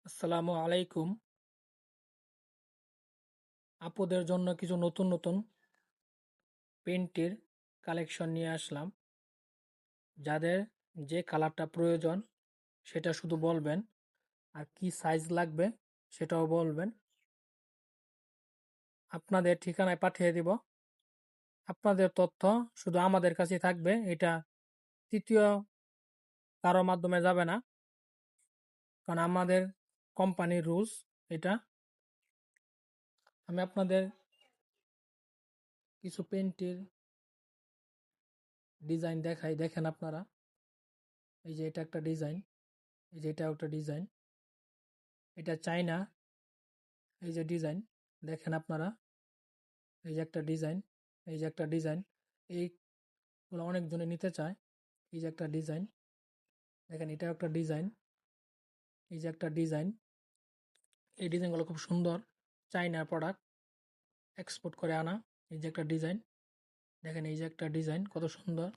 আসসালামু আলাইকুম। আপুদের জন্য কিছু নতুন নতুন পেন্টের কালেকশন নিয়ে আসলাম। যাদের যে কালারটা প্রয়োজন সেটা শুধু বলবেন, আর কি সাইজ লাগবে সেটাও বলবেন। আপনাদের ঠিকানায় পাঠিয়ে দিব। আপনাদের তথ্য শুধু আমাদের কাছে থাকবে, এটা তৃতীয় কারো মাধ্যমে যাবে না, কারণ আমাদের কোম্পানির রুলস এটা। আমি আপনাদের কিছু পেন্টের ডিজাইন দেখাই, দেখেন আপনারা। এই যে এটা একটা ডিজাইন, এই যে এটা একটা ডিজাইন, এটা চাইনা। এই যে ডিজাইন দেখেন আপনারা, এই যে একটা ডিজাইন, এই যে একটা ডিজাইন, এইগুলো অনেকজনে নিতে চায়। এই যে একটা ডিজাইন দেখেন, এটা একটা ডিজাইন, এই যে একটা ডিজাইন। এই ডিজাইনগুলো খুব সুন্দর, চাইনার প্রোডাক্ট, এক্সপোর্ট করে আনা। এই যে একটা ডিজাইন দেখেন, এই যে একটা ডিজাইন কত সুন্দর।